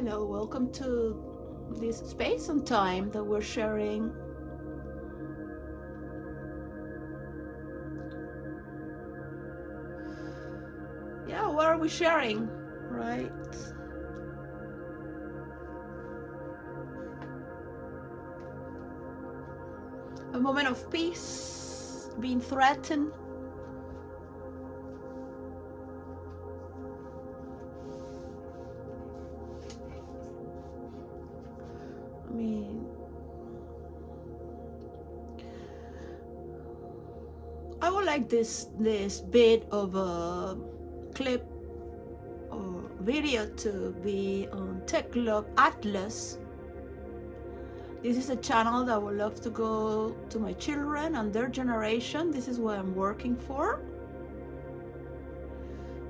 Hello, welcome to this space and time that we're sharing. Yeah, what are we sharing, right? A moment of peace, being threatened. I mean, I would like this bit of a clip or video to be on Tech Love Atlas. This is a channel that I would love to go to my children and their generation. This is what I'm working for.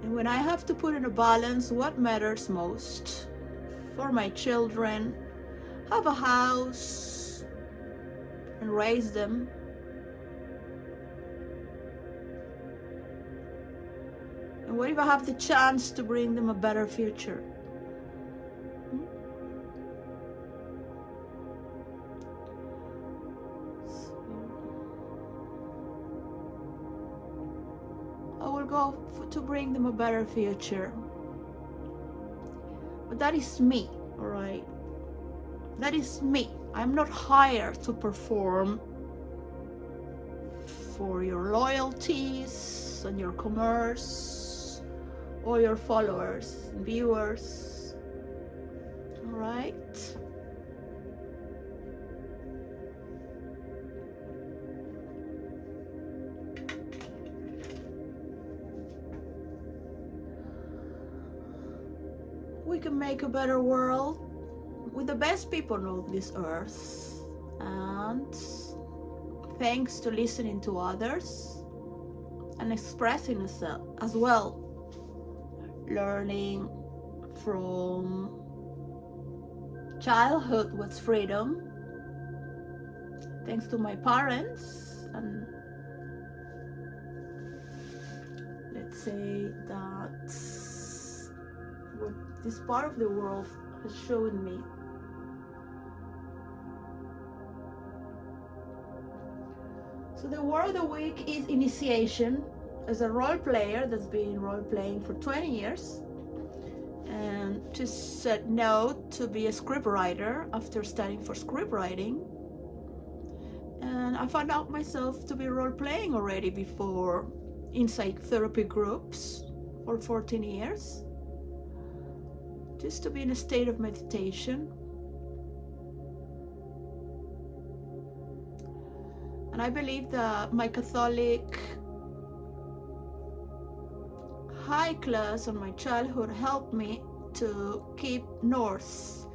And when I have to put in a balance what matters most for my children, have a house and raise them, and what if I have the chance to bring them a better future? I will go to bring them a better future. But that is me, all right? That is me. I'm not hired to perform for your loyalties and your commerce or your followers and viewers, all right? We can make a better world with the best people on this earth, and thanks to listening to others and expressing yourself as well, learning from childhood what's freedom, thanks to my parents, and let's say that what this part of the world has shown me. So the word of the week is initiation. As a role player that's been role playing for 20 years and just said no to be a script writer after studying for script writing, and I found out myself to be role playing already before in psychotherapy groups for 14 years, just to be in a state of meditation. And I believe that my Catholic high class on my childhood helped me to keep north,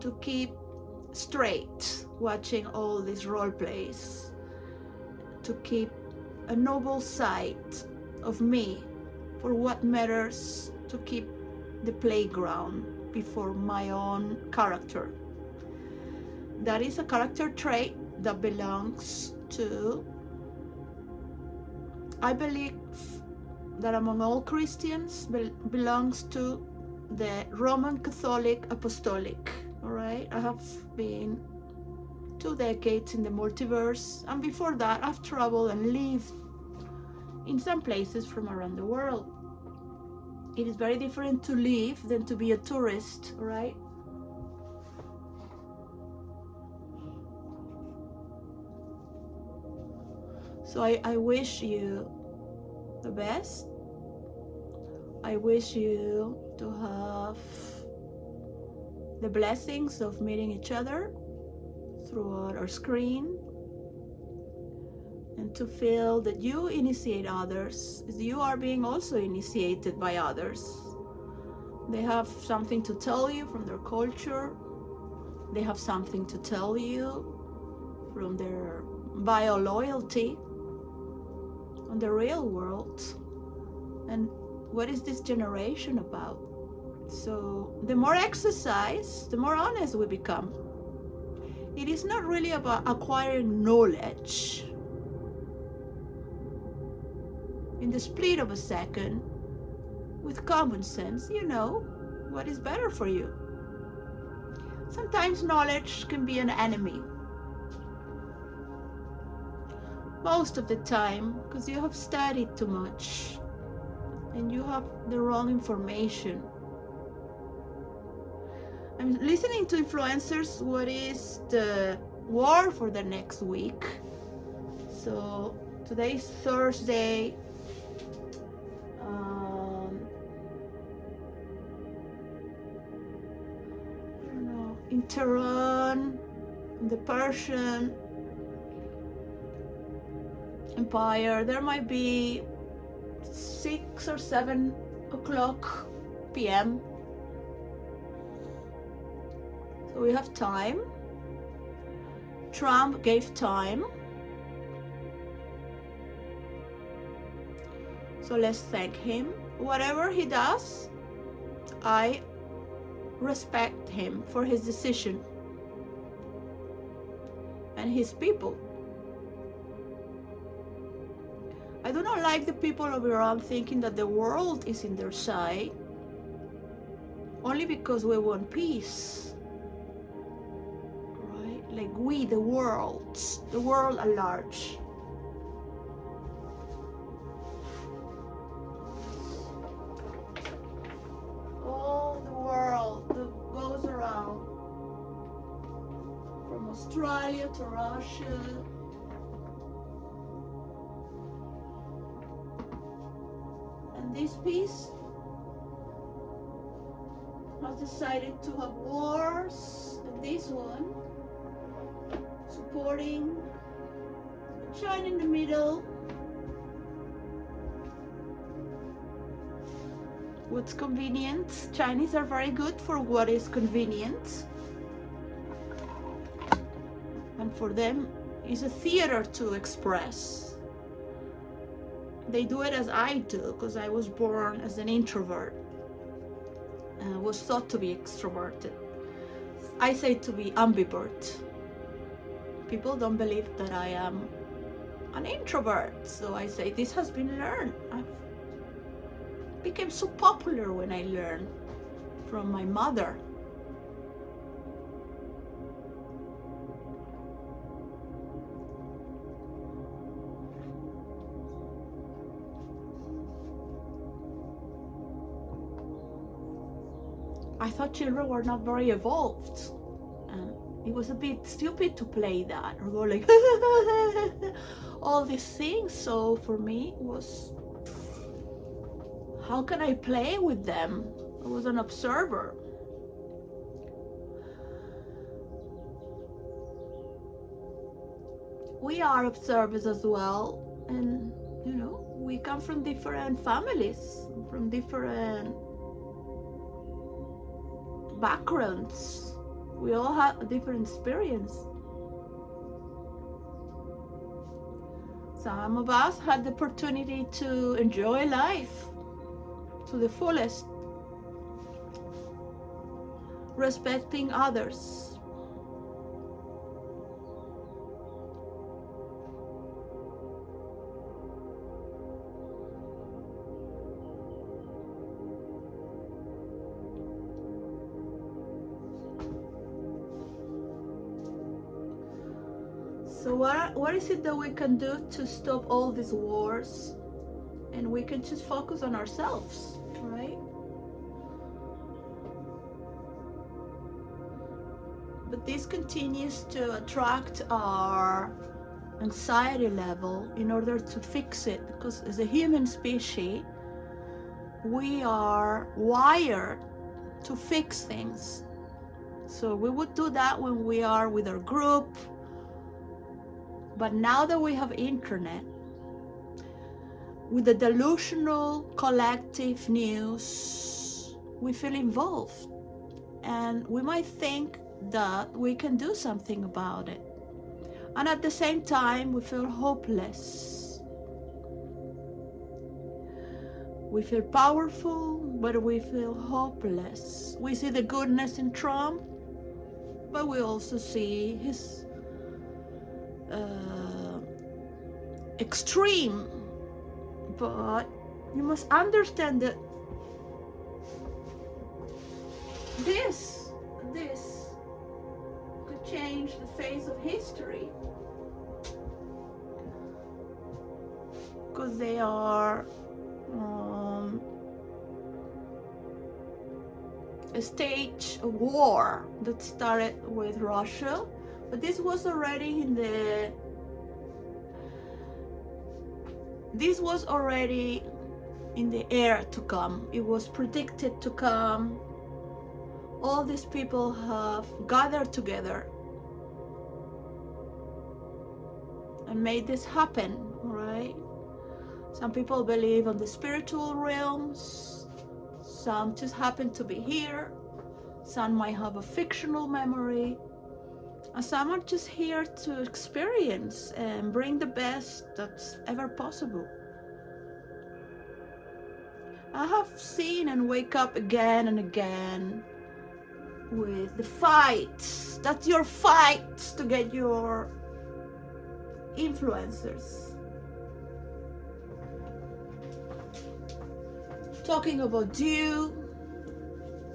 to keep straight, watching all these role plays, to keep a noble side of me for what matters, to keep the playground before my own character. That is a character trait that belongs to, I believe that among all Christians belongs to the Roman Catholic Apostolic, all right? I have been 2 decades in the multiverse, and before that I've traveled and lived in some places from around the world. It is very different to live than to be a tourist, all right? So I wish you the best. I wish you to have the blessings of meeting each other throughout our screen, and to feel that you initiate others as you are being also initiated by others. They have something to tell you from their culture. They have something to tell you from their bio loyalty on the real world. And what is this generation about? So the more exercise, the more honest we become. It is not really about acquiring knowledge in the split of a second with common sense. You know what is better for you. Sometimes knowledge can be an enemy. Most of the time, because you have studied too much and you have the wrong information. I'm listening to influencers. What is the word for the next week? So today is Thursday. I don't know, in Tehran, in the Persian Empire, there might be 6 or 7 o'clock p.m. So we have time. Trump gave time. So let's thank him. Whatever he does, I respect him for his decision and his people. I do not like the people of Iran thinking that the world is in their side only because we want peace, right? Like we, the world at large. All the world that goes around, from Australia to Russia, this piece has decided to have wars, and this one supporting China in the middle. What's convenient? Chinese are very good for what is convenient, and for them is a theater to express. They do it as I do, because I was born as an introvert and was thought to be extroverted. I say to be ambivert. People don't believe that I am an introvert, so I say this has been learned. I became so popular when I learned from my mother. I thought children were not very evolved, and it was a bit stupid to play that or go like all these things. So for me it was, how can I play with them? I was an observer. We are observers as well, and you know, we come from different families, from different backgrounds. We all have a different experience. Some of us had the opportunity to enjoy life to the fullest, respecting others. So what is it that we can do to stop all these wars? And we can just focus on ourselves, right? But this continues to attract our anxiety level in order to fix it, because as a human species, we are wired to fix things. So we would do that when we are with our group. But now that we have internet, with the delusional collective news, we feel involved. And we might think that we can do something about it. And at the same time, we feel hopeless. We feel powerful, but we feel hopeless. We see the goodness in Trump, but we also see his extreme. But you must understand that change the face of history, because they are a stage of war that started with Russia, but this was already in the air to come. It was predicted to come. All these people have gathered together and made this happen, right? Some people believe on the spiritual realms, some just happen to be here, some might have a fictional memory, and some are just here to experience and bring the best that's ever possible. I have seen and wake up again and again with the fight. That's your fight to get your influencers. Talking about dew,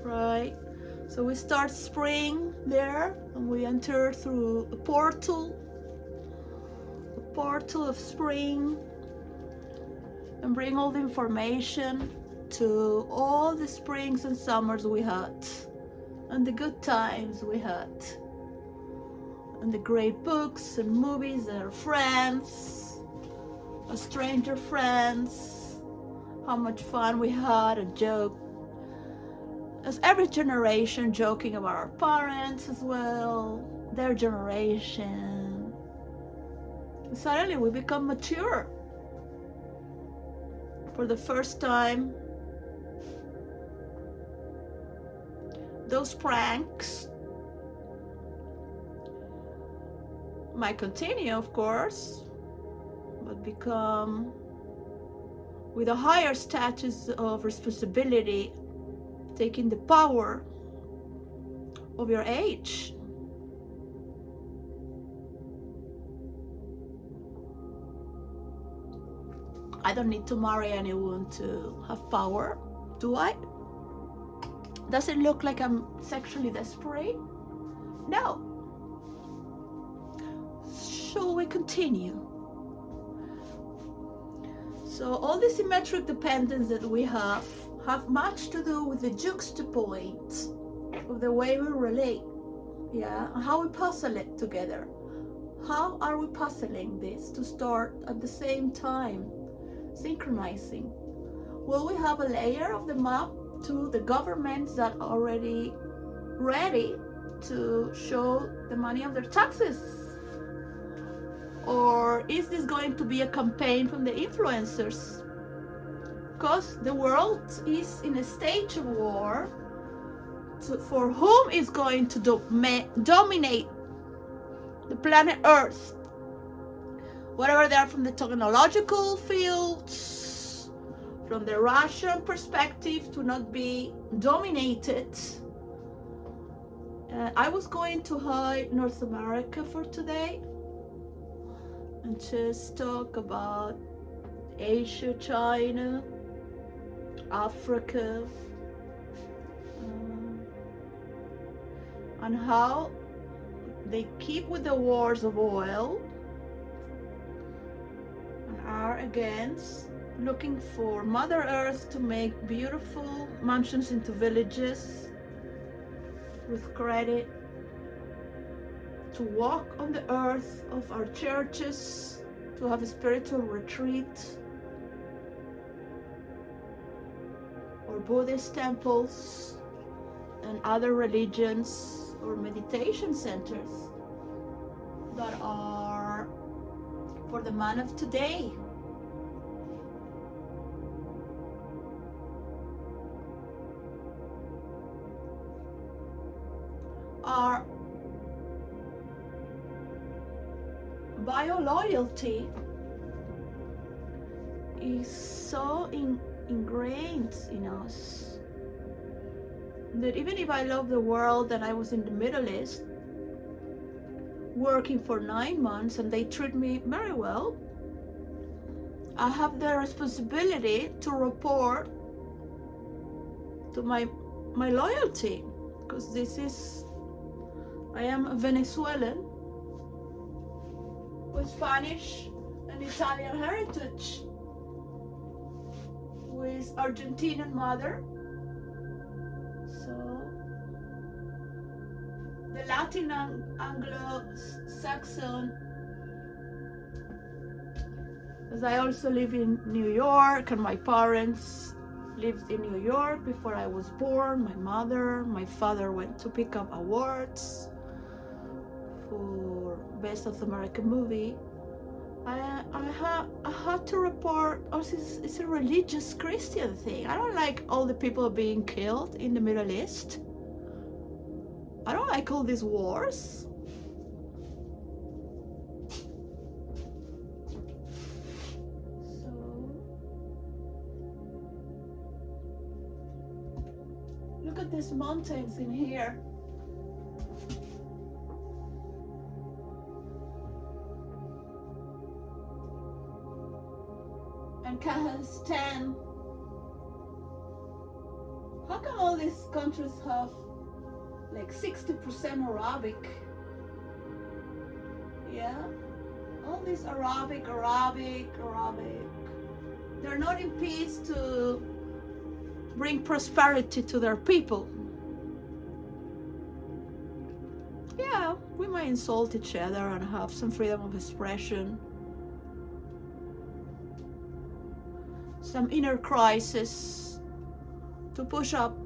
right? So we start spring there, and we enter through a portal of spring, and bring all the information to all the springs and summers we had, and the good times we had, and the great books and movies and our friends, our stranger friends, how much fun we had, and joke. As every generation joking about our parents as well, their generation. And suddenly we become mature. For the first time, those pranks might continue, of course, but become with a higher status of responsibility, taking the power of your age. I don't need to marry anyone to have power, do I? Does it look like I'm sexually desperate? No. Shall we continue? So all the symmetric dependence that we have much to do with the juxtapoint of the way we relate, yeah, and how we puzzle it together. How are we puzzling this to start at the same time, synchronizing? Will we have a layer of the map to the governments that are already ready to show the money of their taxes? Or is this going to be a campaign from the influencers? Because the world is in a stage of war. So for whom is going to dominate the planet Earth? Whatever they are, from the technological fields, from the Russian perspective, to not be dominated. I was going to hide North America for today and just talk about Asia, China, Africa, and how they keep with the wars of oil and are against looking for Mother Earth to make beautiful mansions into villages with credit, to walk on the earth of our churches, to have a spiritual retreat, or Buddhist temples and other religions or meditation centers that are for the man of today. Our bio-loyalty is so ingrained in us that even if I love the world and I was in the Middle East working for 9 months and they treat me very well, I have the responsibility to report to my loyalty, because this is I am a Venezuelan with Spanish and Italian heritage, with Argentinian mother. So the Latin Anglo-Saxon, as I also live in New York, and my parents lived in New York before I was born. My father went to pick up awards for Best South American Movie. I had to report, also it's a religious Christian thing. I don't like all the people being killed in the Middle East. I don't like all these wars. So look at these mountains in here. And Kazakhstan. How come all these countries have like 60% Arabic? Yeah, all this Arabic. They're not in peace to bring prosperity to their people. Yeah, we might insult each other and have some freedom of expression, some inner crisis to push up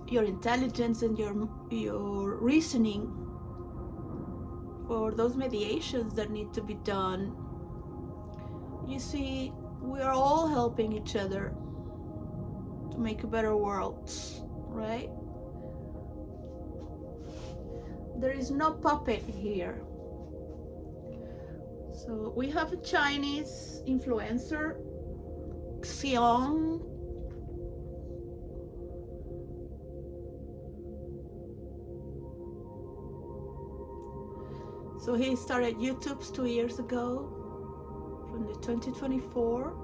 your intelligence and your reasoning for those mediations that need to be done. You see, we are all helping each other to make a better world, right? There is no puppet here. So we have a Chinese influencer, Xiong. So he started YouTube 2 years ago, from the 2024.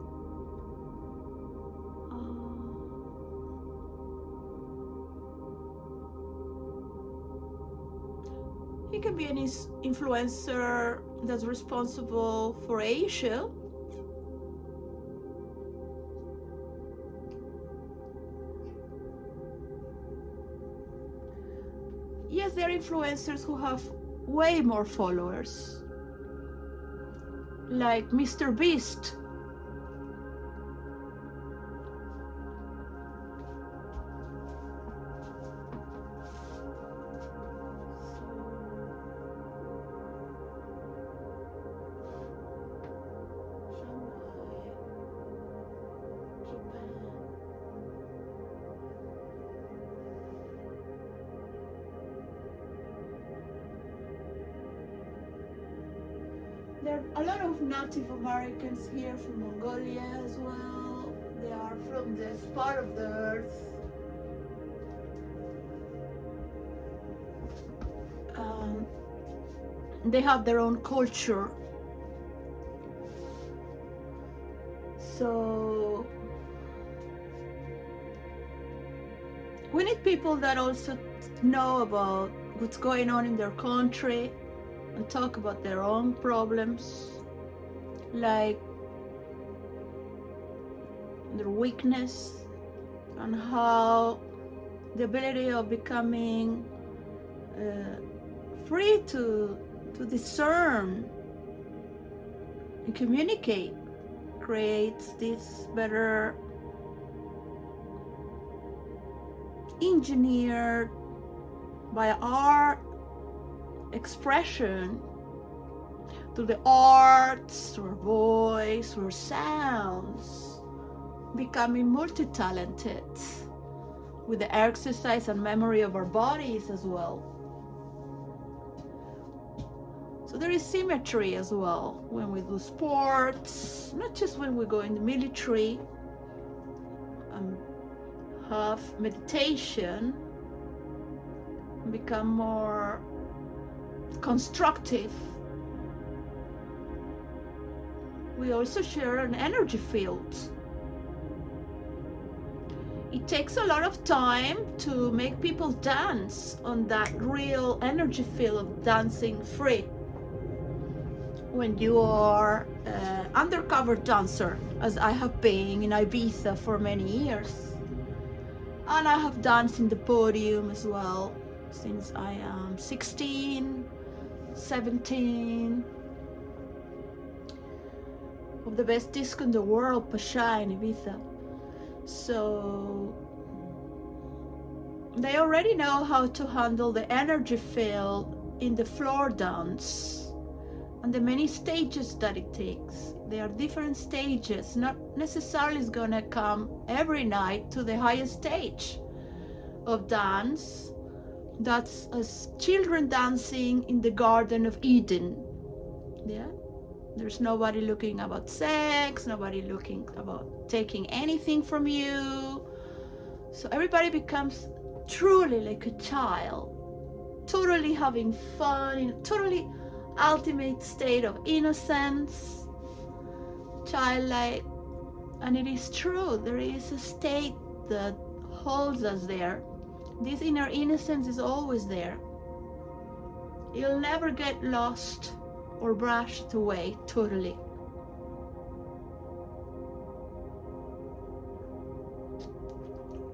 He can be an influencer that's responsible for Asia. Yes, there are influencers who have way more followers, like Mr. Beast. There are a lot of Native Americans here from Mongolia as well. They are from this part of the earth. They have their own culture. So we need people that also know about what's going on in their country and talk about their own problems, like their weakness and how the ability of becoming free to discern and communicate creates this better engineered by art expression through the arts, through voice, through sounds, becoming multi-talented with the exercise and memory of our bodies as well. So there is symmetry as well when we do sports, not just when we go in the military and have meditation and become more constructive. We also share an energy field. it takes a lot of time to make people dance on that real energy field of dancing free. When you are an undercover dancer, as I have been in Ibiza for many years, and I have danced in the podium as well since I am 16, 17, of the best disco in the world, Pasha in Ibiza. So they already know how to handle the energy field in the floor dance and the many stages that it takes. There are different stages. Not necessarily is gonna come every night to the highest stage of dance. That's as children dancing in the Garden of Eden. Yeah, there's nobody looking about sex, nobody looking about taking anything from you. So everybody becomes truly like a child, totally having fun, in totally ultimate state of innocence, childlike. And it is true, there is a state that holds us there. This inner innocence is always there. You'll never get lost or brushed away totally.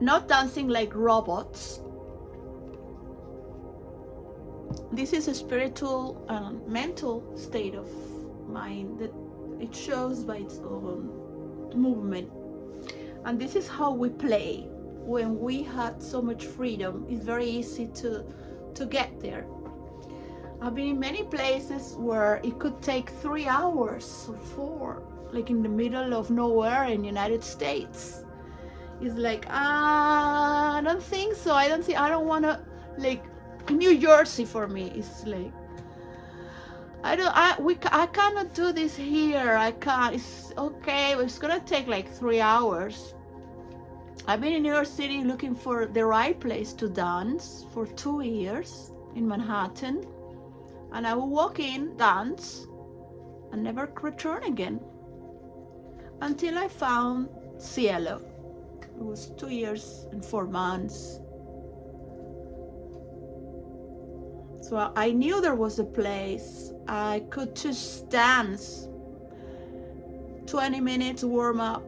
Not dancing like robots. This is a spiritual and mental state of mind that it shows by its own movement. And this is how we play. When we had so much freedom, it's very easy to get there. I've been in many places where it could take 3 hours or 4, like in the middle of nowhere in the United States. It's like, I don't think so. I don't want to, like, New Jersey for me. It's like, I cannot do this here. I can't. It's okay. It's gonna take like 3 hours. I've been in New York City looking for the right place to dance for 2 years in Manhattan, and I would walk in, dance, and never return again until I found Cielo. It was 2 years and 4 months. So I knew there was a place I could just dance 20 minutes warm up,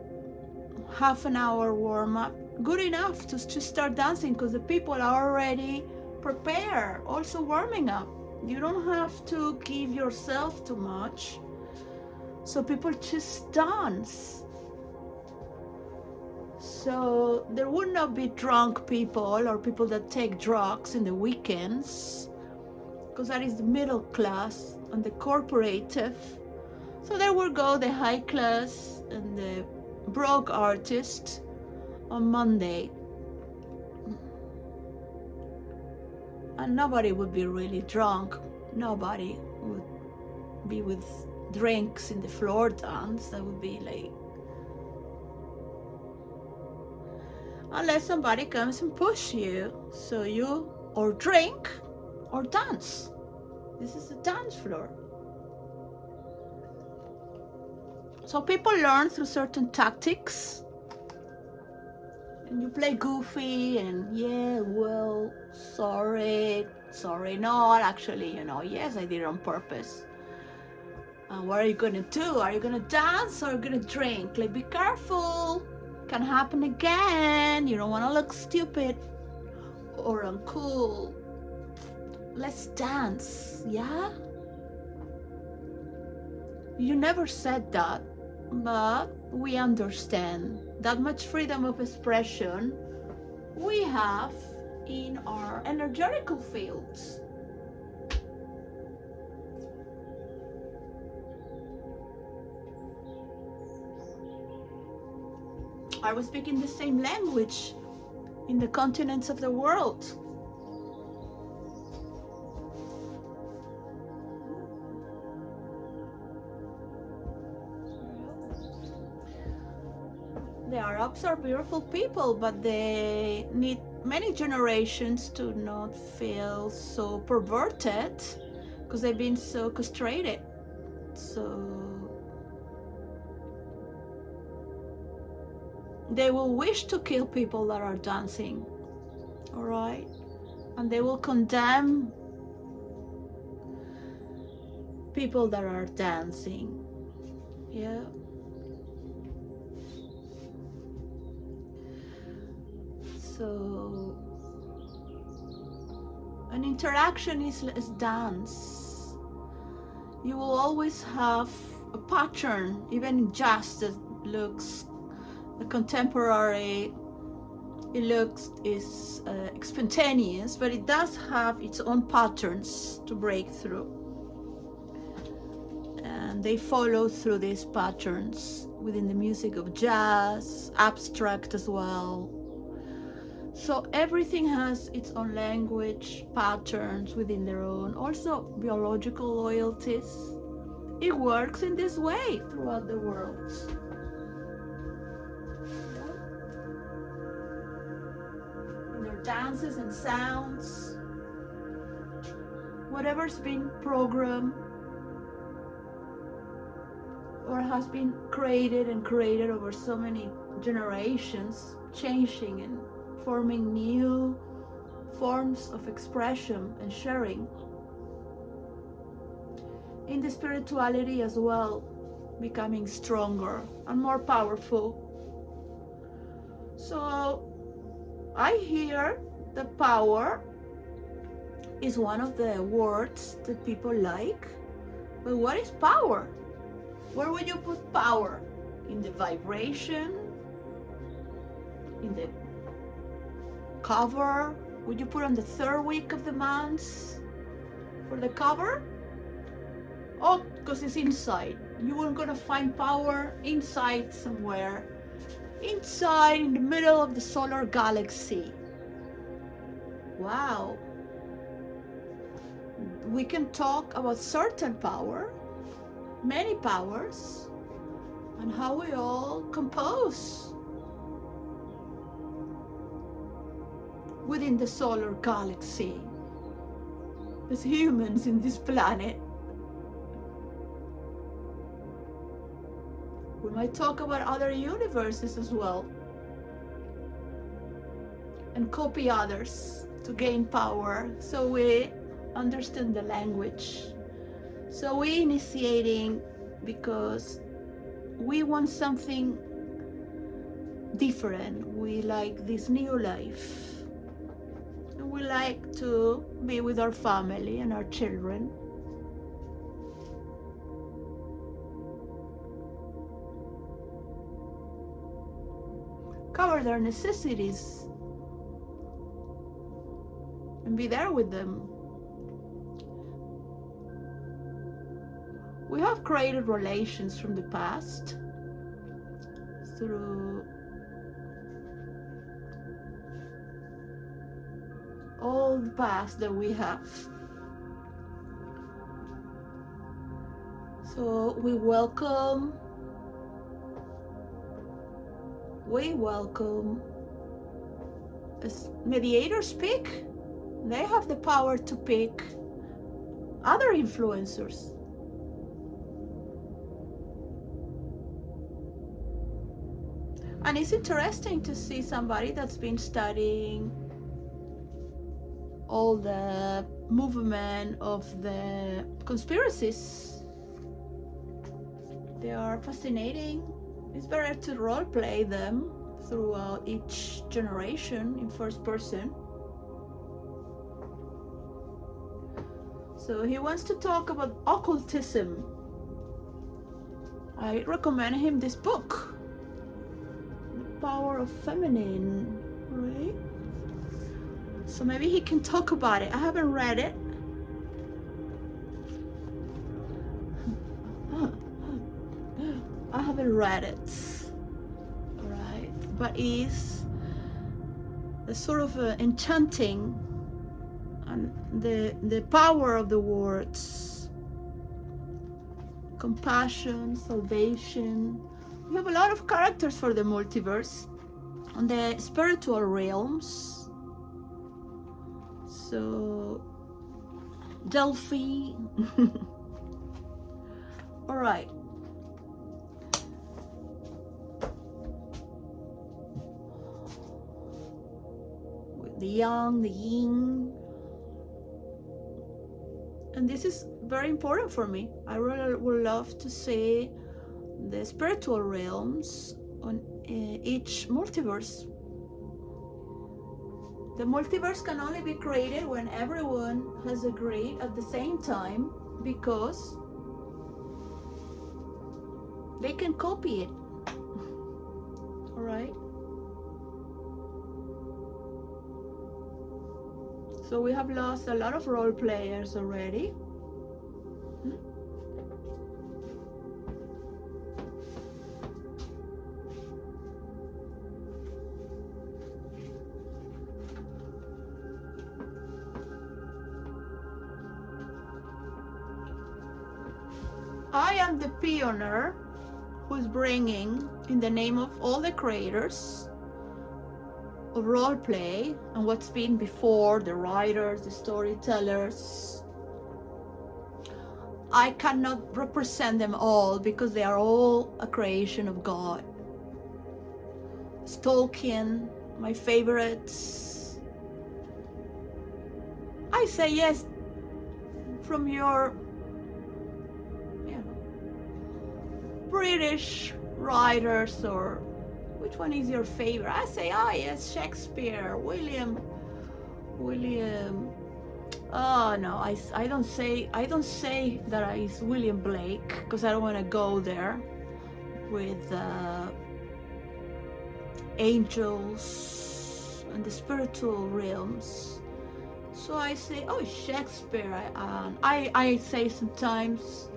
half an hour warm up, good enough to just start dancing because the people are already prepared, also warming up. You don't have to give yourself too much. So people just dance. So there would not be drunk people or people that take drugs in the weekends, because that is the middle class and the corporative. So there would go the high class and the broke artist on Monday. And nobody would be really drunk. Nobody would be with drinks in the floor dance. That would be like, unless somebody comes and push you, so you or drink or dance. This is a dance floor. So people learn through certain tactics, and you play goofy and yeah, well, sorry not actually, yes, I did it on purpose. What are you gonna do? Are you gonna dance or are you gonna drink? Like, be careful, can happen again. You don't want to look stupid or uncool. Let's dance, yeah? You never said that, but we understand that much freedom of expression we have in our energetical fields. Are we speaking the same language in the continents of the world? The Arabs are beautiful people, but they need many generations to not feel so perverted because they've been so castrated. So They will wish to kill people that are dancing, all right? And they will condemn people that are dancing, yeah? So an interaction is dance. You will always have a pattern, even in jazz that looks contemporary. It looks is spontaneous, but it does have its own patterns to break through, and they follow through these patterns within the music of jazz, abstract as well. So everything has its own language, patterns within their own, also biological loyalties. It works in this way throughout the world. In their dances and sounds, whatever's been programmed or has been created and created over so many generations, changing and forming new forms of expression and sharing. In the spirituality as well, becoming stronger and more powerful. So I hear that power is one of the words that people like, but what is power? Where would you put power? In the vibration? In the cover? Would you put on the third week of the month for the cover? Oh, because it's inside. You are gonna find power inside somewhere. Inside, in the middle of the solar galaxy. Wow. We can talk about certain power, many powers, and how we all compose within the solar galaxy as humans in this planet. We might talk about other universes as well and copy others to gain power, so we understand the language. So we initiating because we want something different. We like this new life. And we like to be with our family and our children. Cover their necessities and be there with them. We have created relations from the past through all the past that we have. So we welcome as mediators pick. They have the power to pick other influencers. And it's interesting to see somebody that's been studying all the movement of the conspiracies. They are fascinating. It's better to role play them throughout each generation in first person. So he wants to talk about occultism. I recommend him this book, The Power of Feminine, right? So maybe he can talk about it. I haven't read it. I haven't read it, right? But it's a sort of enchanting, and the power of the words, compassion, salvation. We have a lot of characters for the multiverse on the spiritual realms. So Delphi. All right. the yang, the yin. And this is very important for me. I really would love to see the spiritual realms on each multiverse. The multiverse can only be created when everyone has agreed at the same time, because they can copy it. All right? So we have lost a lot of role players already. I am the pioneer who's bringing, in the name of all the creators of role play and what's been before, the writers, the storytellers. I cannot represent them all because they are all a creation of God. Tolkien, my favorites. I say yes from your British writers, or which one is your favorite? I say, yes, Shakespeare, William. Oh no, I don't say that it's William Blake, because I don't want to go there with angels and the spiritual realms. So I say, Shakespeare. I say sometimes,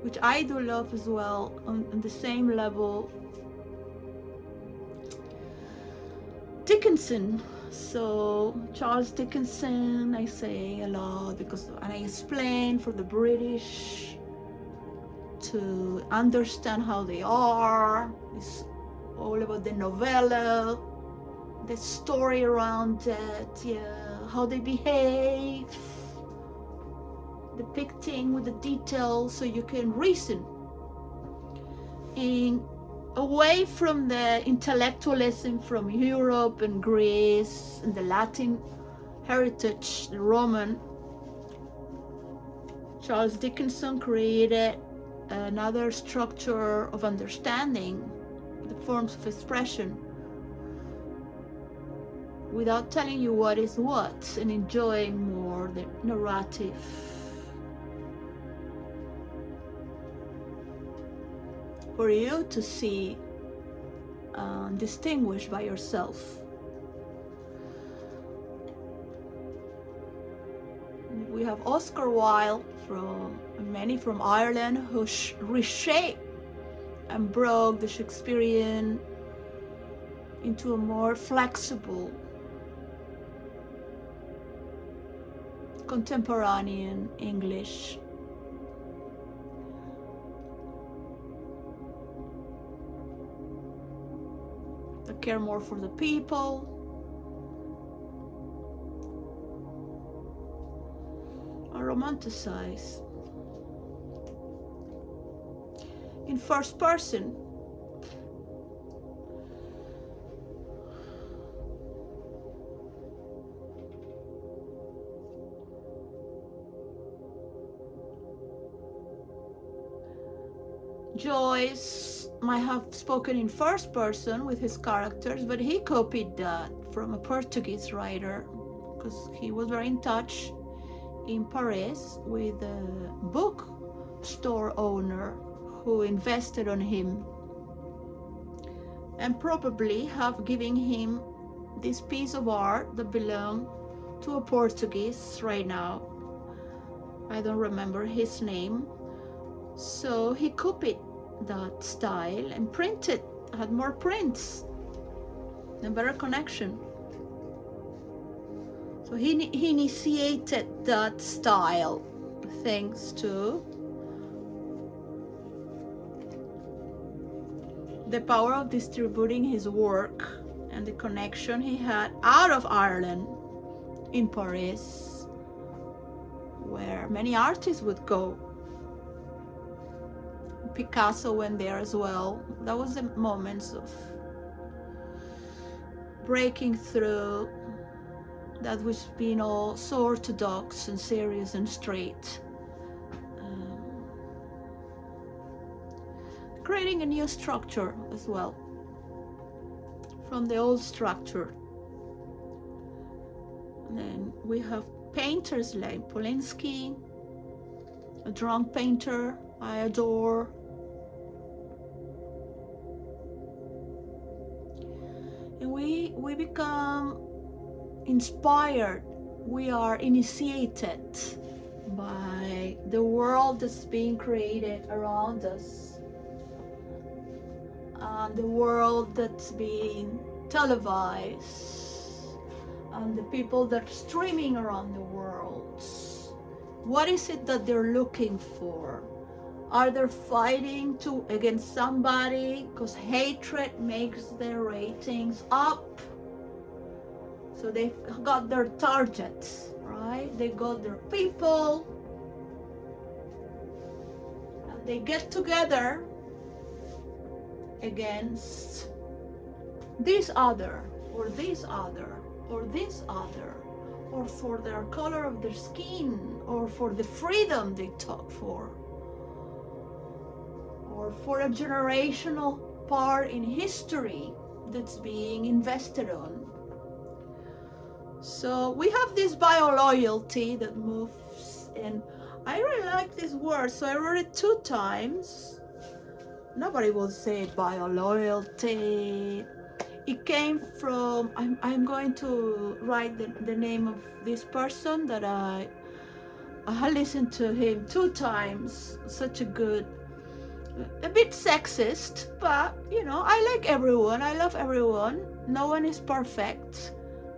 which I do love as well, on the same level, Dickinson. So Charles Dickinson, I say a lot, because, and I explain for the British to understand how they are. It's all about the novella, the story around it, how they behave, depicting with the details, so you can reason in away from the intellectualism from Europe and Greece and the Latin heritage, the Roman. Charles Dickinson created another structure of understanding the forms of expression without telling you what is what, and enjoying more the narrative. For you to see, distinguish by yourself. We have Oscar Wilde, many from Ireland, who reshaped and broke the Shakespearean into a more flexible, contemporary English. That care more for the people. Are romanticized. In first person. Joyce might have spoken in first person with his characters, but he copied that from a Portuguese writer, because he was very in touch in Paris with a bookstore owner who invested on him and probably have given him this piece of art that belonged to a Portuguese right now. I don't remember his name. So he copied that style and printed, had more prints and better connection. So he initiated that style thanks to the power of distributing his work and the connection he had out of Ireland in Paris, where many artists would go. Picasso went there as well. That was the moments of breaking through that was being all so orthodox and serious and straight. Creating a new structure as well from the old structure. And then we have painters like Polinsky, a drunk painter I adore. And we become inspired, we are initiated by the world that's being created around us, and the world that's being televised, and the people that are streaming around the world. What is it that they're looking for? Are they fighting against somebody because hatred makes their ratings up? So they've got their targets, right? They got their people, and they get together against this other, or this other, or this other, or for their color of their skin, or for the freedom they talk for, or for a generational part in history that's being invested on. So we have this bio-loyalty that moves, and I really like this word, so I wrote it 2 times. Nobody will say bio-loyalty. It came from, I'm going to write the name of this person that I listened to him 2 times. Such a good, a bit sexist, but you know, I like everyone, I love everyone. No one is perfect,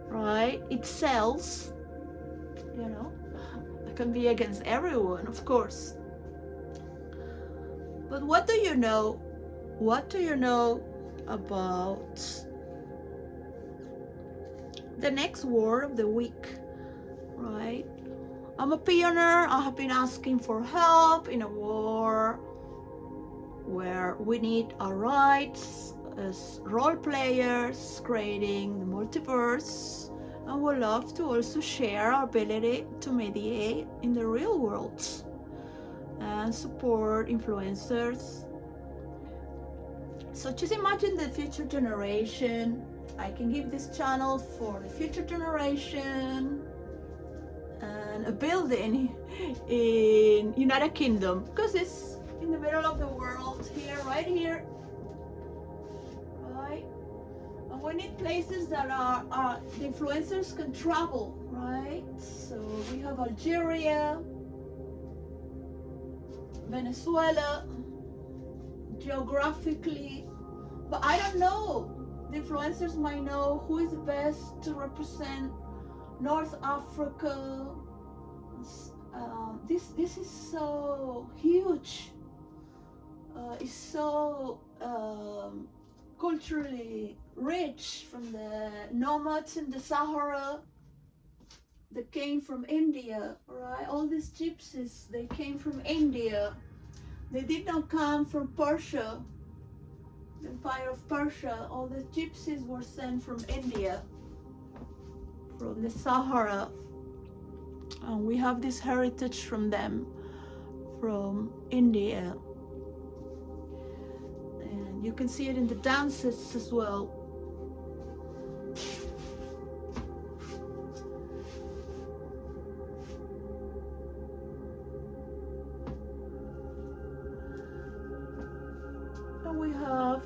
right? It sells, you know. I can be against everyone, of course. But what do you know? What do you know about the next war of the week, right? I'm a pioneer. I have been asking for help in a war where we need our rights as role players, creating the multiverse, and would love to also share our ability to mediate in the real world and support influencers. So just imagine the future generation. I can give this channel for the future generation, and a building in United Kingdom, because it's in the middle of the world here, right here, right? And we need places that are the influencers can travel, right? So we have Algeria, Venezuela, geographically, but I don't know. The influencers might know who is best to represent North Africa. This is so huge. It's so culturally rich, from the nomads in the Sahara that came from India, right? All these gypsies, they came from India. They did not come from Persia, the Empire of Persia. All the gypsies were sent from India, from the Sahara. And we have this heritage from them, from India. And you can see it in the dances as well. And we have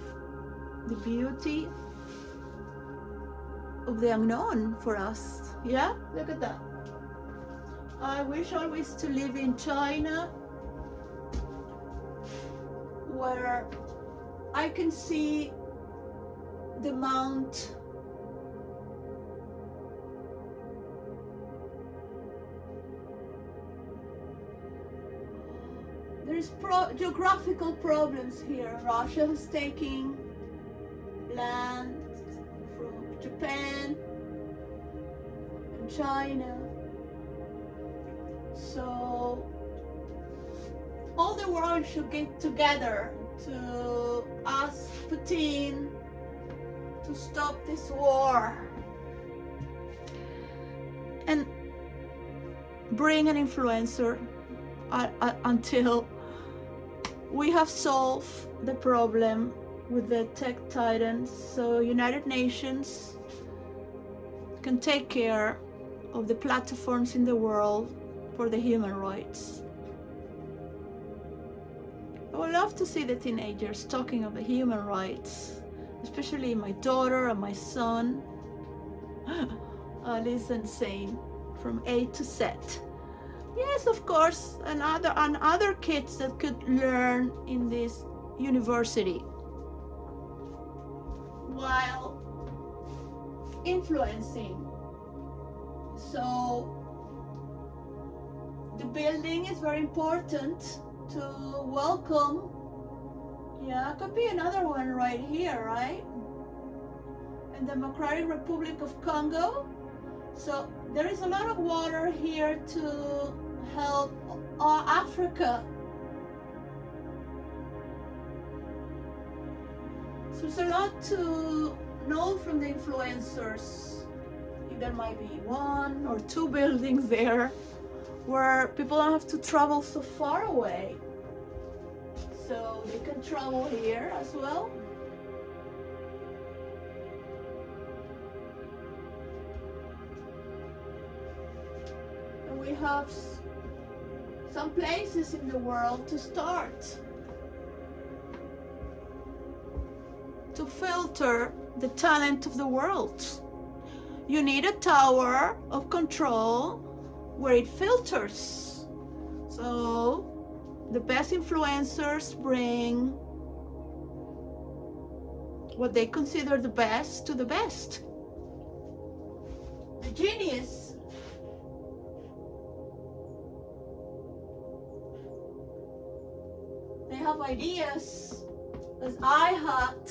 the beauty of the unknown for us. Yeah, look at that. I wish always to live in China, where I can see the mount there's geographical problems here. Russia is taking land from Japan and China. So all the world should get together to ask Putin to stop this war. and bring an influencer until we have solved the problem with the tech titans, so United Nations can take care of the platforms in the world for the human rights. I would love to see the teenagers talking of the human rights, especially my daughter and my son. Listen, saying from A to Z. Yes, of course, and other kids that could learn in this university while influencing. So the building is very important to welcome. Yeah, could be another one right here, right? In Democratic Republic of Congo. So there is a lot of water here to help Africa. So there's a lot to know from the influencers. There might be 1 or 2 buildings there where people don't have to travel so far away. So they can travel here as well. And we have some places in the world to start to filter the talent of the world. You need a tower of control where it filters. So the best influencers bring what they consider the best to the best. The genius. They have ideas as I had,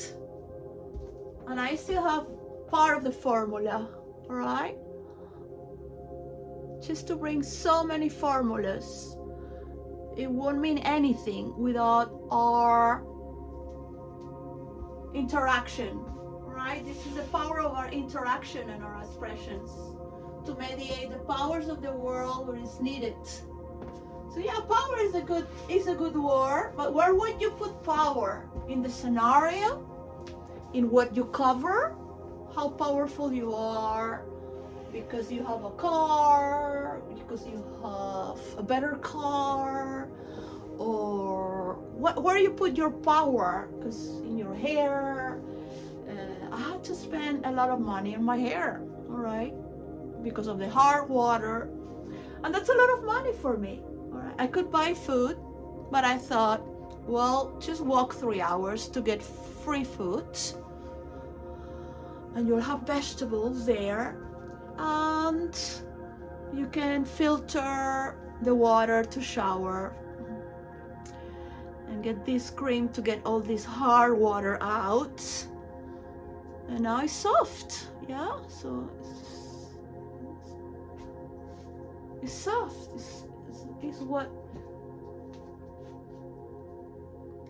and I still have part of the formula, all right? Just to bring so many formulas, it won't mean anything without our interaction, right? This is the power of our interaction and our expressions to mediate the powers of the world where it's needed. So yeah, power is a good word, but where would you put power? In the scenario? In what you cover? How powerful you are because you have a car, because you have a better car, or where you put your power? Because in your hair, I had to spend a lot of money on my hair, all right, because of the hard water, and that's a lot of money for me. All right, I could buy food, but I thought, well, just walk 3 hours to get free food, and you'll have vegetables there, and you can filter the water to shower and get this cream to get all this hard water out, and now it's soft. Yeah, so it's soft. It's what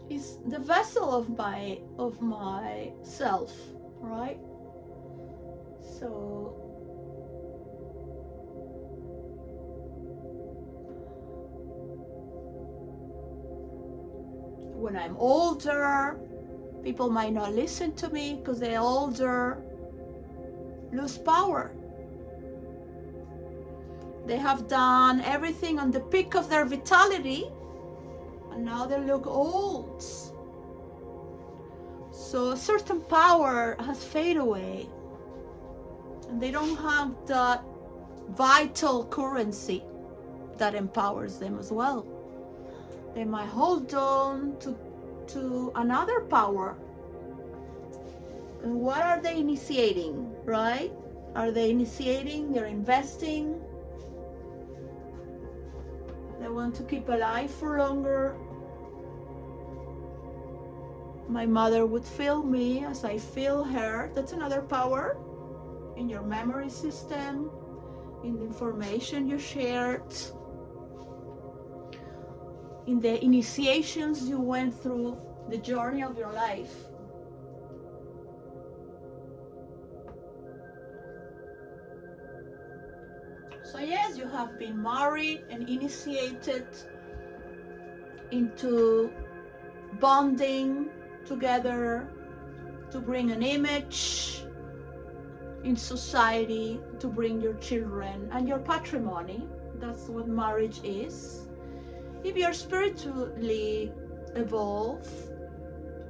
is the vessel of myself, right? So when I'm older, people might not listen to me because they're older, lose power. They have done everything on the peak of their vitality, and now they look old. So a certain power has faded away, and they don't have that vital currency that empowers them as well. They might hold on to another power. And what are they initiating, right? Are they initiating? They're investing. They want to keep alive for longer. My mother would feel me as I feel her. That's another power in your memory system, in the information you shared, in the initiations you went through the journey of your life. So yes, you have been married and initiated into bonding together to bring an image in society, to bring your children and your patrimony. That's what marriage is. If you're spiritually evolved,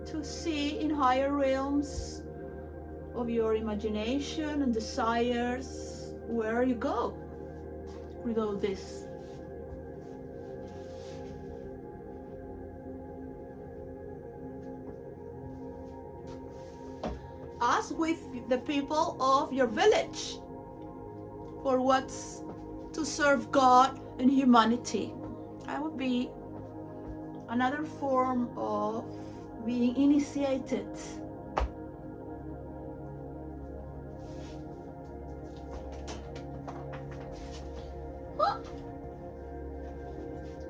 to see in higher realms of your imagination and desires where you go with all this. Ask with the people of your village for what's to serve God and humanity. That would be another form of being initiated.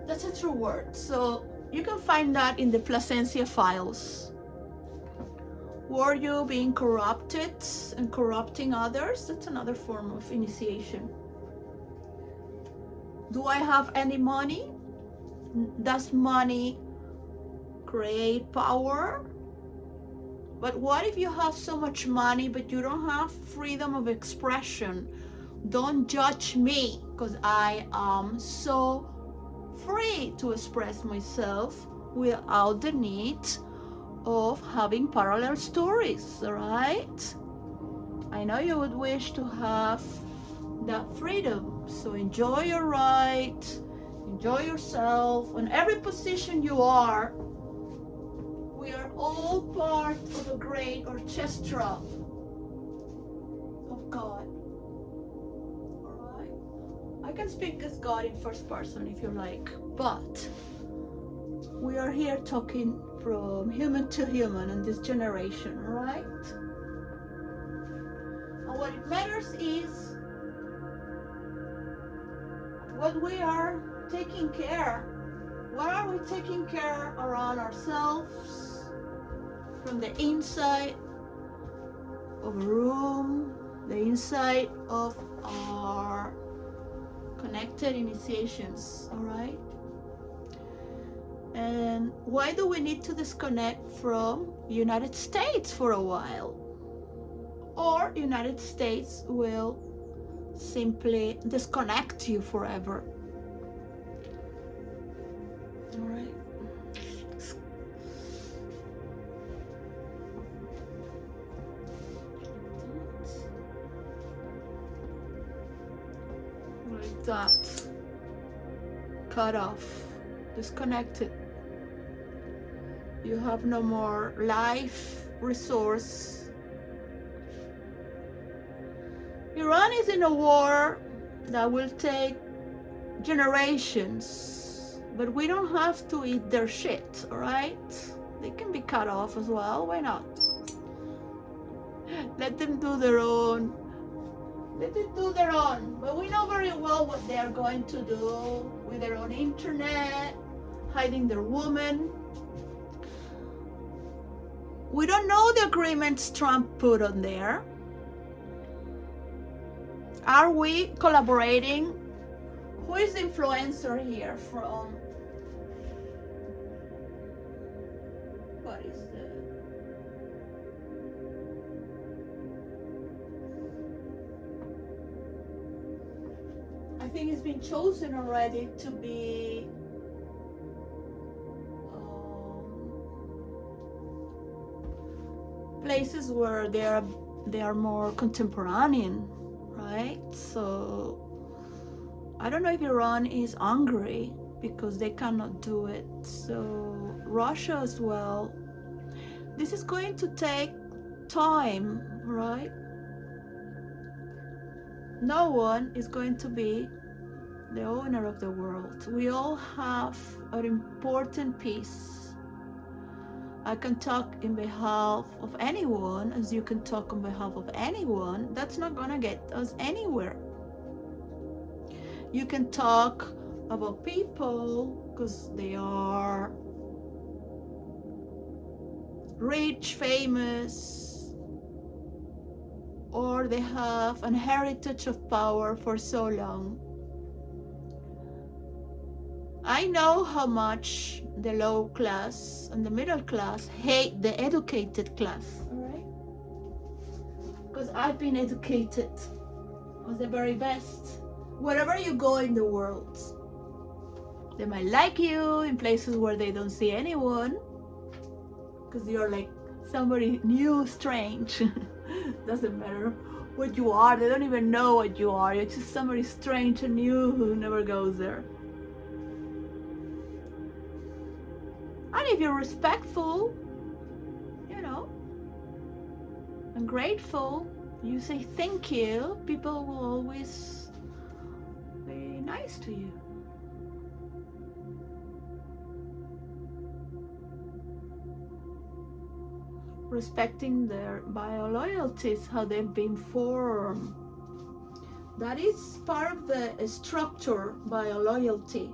That's a true word. So you can find that in the Placencia files. Were you being corrupted and corrupting others? That's another form of initiation. Do I have any money? Does money create power? But what if you have so much money but you don't have freedom of expression? Don't judge me, because I am so free to express myself without the need of having parallel stories, right? I know you would wish to have that freedom, so enjoy your right, enjoy yourself. In every position you are, we are all part of a great orchestra of God. Alright? I can speak as God in first person if you like, but we are here talking from human to human in this generation, right? And what it matters is what we are taking care. What are we taking care around ourselves, from the inside of a room, the inside of our connected initiations, all right? And why do we need to disconnect from United States for a while? Or United States will simply disconnect you forever. All right. Like that. Cut off. Disconnected. You have no more life resource. Iran is in a war that will take generations, but we don't have to eat their shit, all right? They can be cut off as well. Why not? Let them do their own. Let them do their own. But we know very well what they are going to do with their own internet, hiding their woman. We don't know the agreements Trump put on there. Are we collaborating? Who is the influencer here from? What is the? I think it's been chosen already to be places where they are more contemporanean, right? So I don't know if Iran is hungry because they cannot do it. So Russia as well. This is going to take time, right? No one is going to be the owner of the world. We all have an important piece. I can talk in behalf of anyone, as you can talk on behalf of anyone. That's not gonna get us anywhere. You can talk about people because they are rich, famous, or they have an heritage of power for so long. I know how much the low class and the middle class hate the educated class, all right? Because I've been educated was the very best. Wherever you go in the world, they might like you in places where they don't see anyone, because you're like somebody new, strange. Doesn't matter what you are, they don't even know what you are. You're just somebody strange and new who never goes there. And if you're respectful, you know, and grateful, you say thank you, people will always be nice to you. Respecting their bio loyalties, how they've been formed. That is part of the structure, bio loyalty.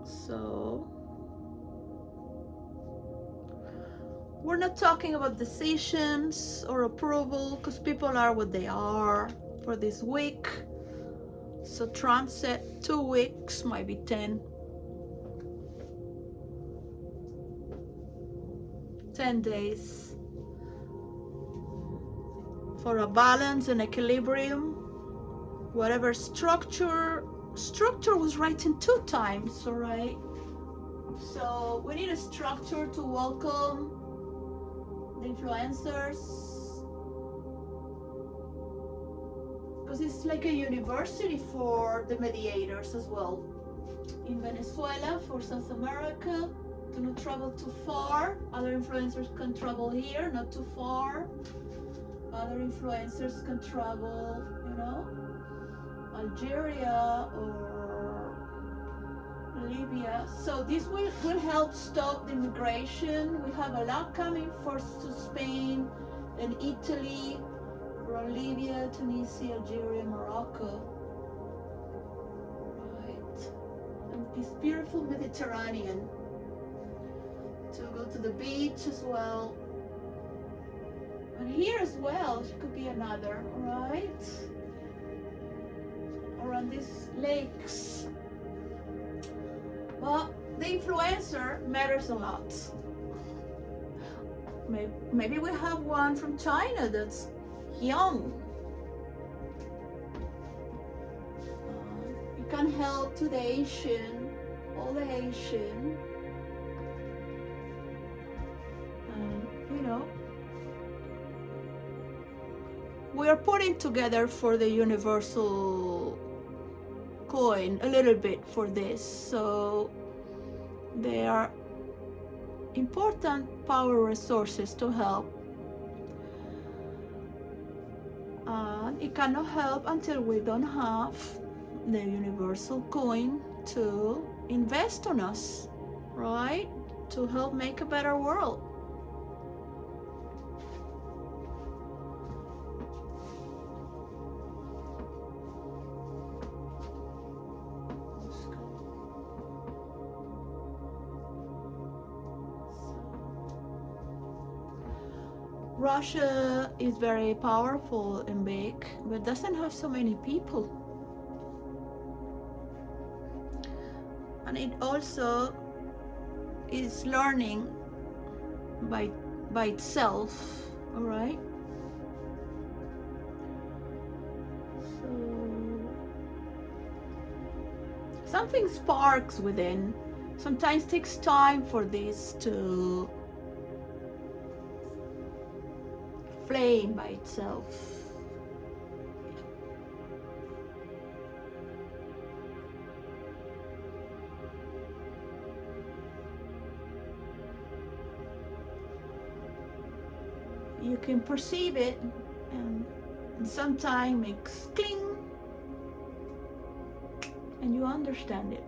So we're not talking about decisions or approval, because people are what they are for this week. So Trump said 2 weeks, might be 10 days for a balance and equilibrium. Whatever structure was written 2 times, all right? So we need a structure to welcome the influencers, because it's like a university for the mediators as well. In Venezuela, for South America, do not travel too far. Other influencers can travel here, not too far. Other influencers can travel, you know, Algeria or Libya. So this will help stop the immigration. We have a lot coming first to Spain and Italy, from Libya, Tunisia, Algeria, Morocco. Right. And this beautiful Mediterranean. To go to the beach as well. And here as well, could be another, right? Around these lakes. Well, the influencer matters a lot. Maybe we have one from China that's young. You can help to the Asian, all the Asian. You know, we are putting together for the universal coin a little bit for this, so they are important power resources to help, and it cannot help until we don't have the universal coin to invest on us, right, to help make a better world. Russia is very powerful and big, but doesn't have so many people. And it also is learning by itself, all right? So something sparks within. Sometimes it takes time for this to flame by itself. You can perceive it, and sometimes makes cling, and you understand it.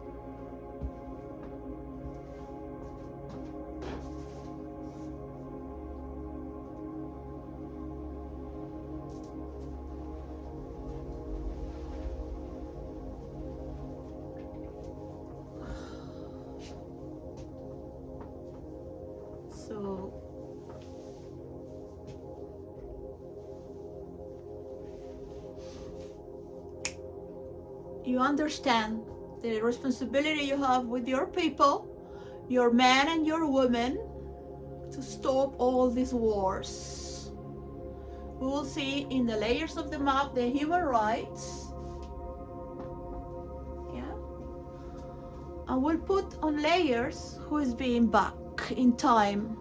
So you understand the responsibility you have with your people, your men and your women, to stop all these wars. We will see in the layers of the map the human rights. Yeah. And we'll put on layers who is being back in time,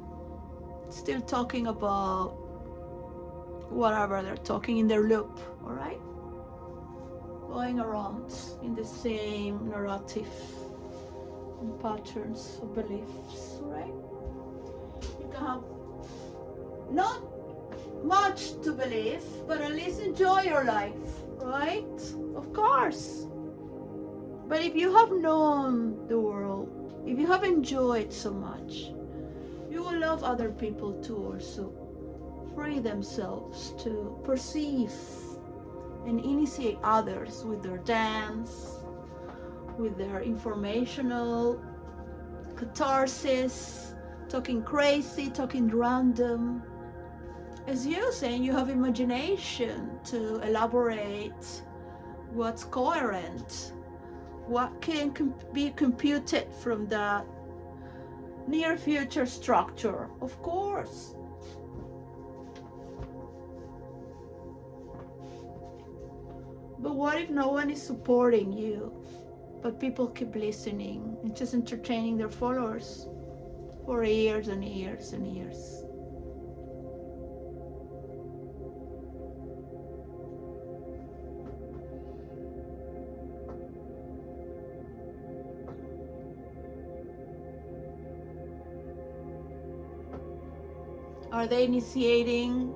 still talking about whatever they're talking in their loop, all right? Going around in the same narrative and patterns of beliefs, right? You can have not much to believe, but at least enjoy your life, right? Of course. But if you have known the world, if you have enjoyed so much, you will love other people to also free themselves to perceive and initiate others with their dance, with their informational catharsis, talking crazy, talking random. As you saying, you have imagination to elaborate what's coherent, what can be computed from that near future structure, of course. But what if no one is supporting you, but people keep listening and just entertaining their followers for years and years and years? Are they initiating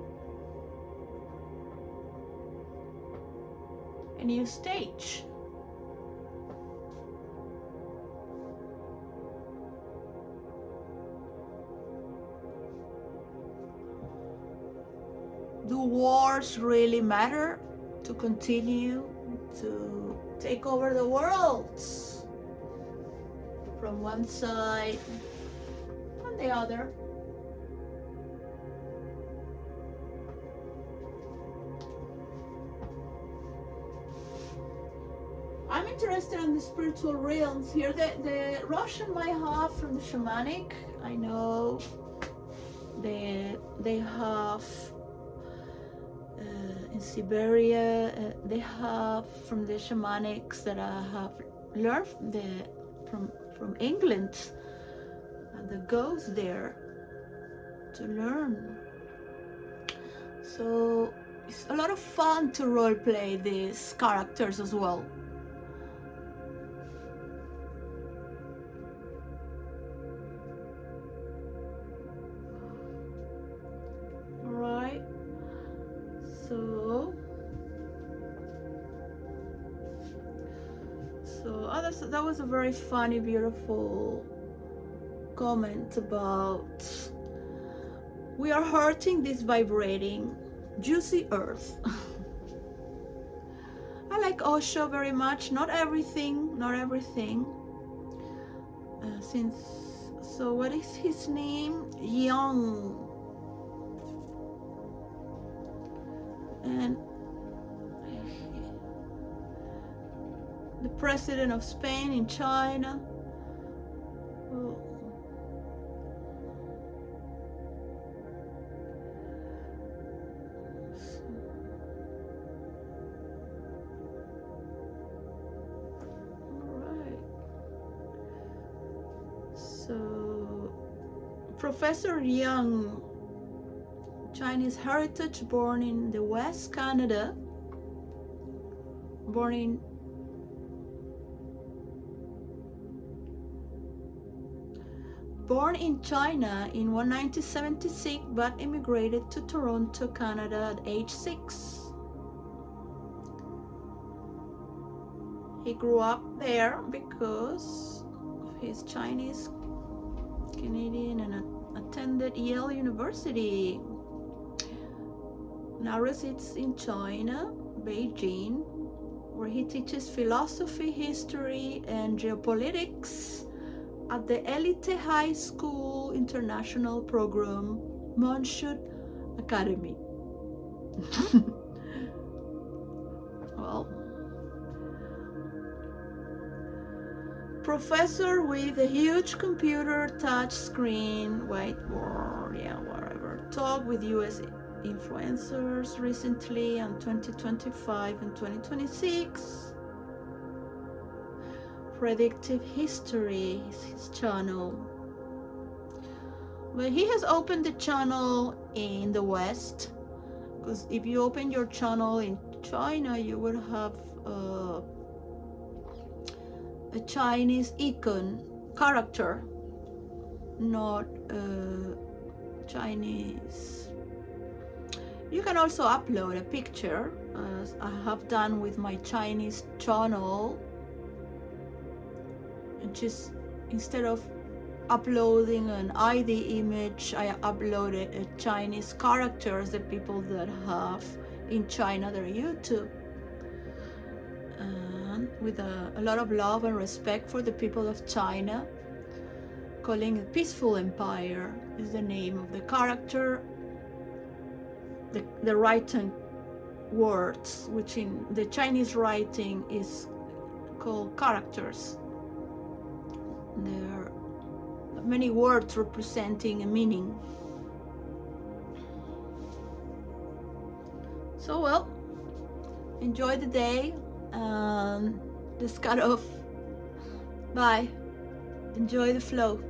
a new stage? Do wars really matter to continue to take over the world from one side and the other? I'm interested in the spiritual realms here. The Russian might have from the shamanic. I know they have in Siberia. They have from the shamanics that I have learned from England, and the goes there to learn. So it's a lot of fun to role play these characters as well. So that was a very funny, beautiful comment about we are hurting this vibrating, juicy earth. I like Osho very much. Not everything. So what is his name? Young. And the president of Spain in China. Oh. All right. So Professor Young, Chinese heritage, born in the West Canada, born in China in 1976, but immigrated to Toronto, Canada at age 6. He grew up there because of his Chinese Canadian and attended Yale University. Now resides in China, Beijing, where he teaches philosophy, history, and geopolitics at the Elite High School international program, Monshut Academy. Well, professor with a huge computer, touch screen, whiteboard, yeah, whatever. Talk with US influencers recently on 2025 and 2026. Predictive history is his channel. But he has opened the channel in the West, because if you open your channel in China, you would have a Chinese icon character, not Chinese. You can also upload a picture, as I have done with my Chinese channel, and just instead of uploading an ID image, I uploaded a Chinese characters, the people that have in China their YouTube, and with a lot of love and respect for the people of China, calling it Peaceful Empire is the name of the character. The written words, which in the Chinese writing is called characters. There are many words representing a meaning. So, well, enjoy the day and just cut off. Bye. Enjoy the flow.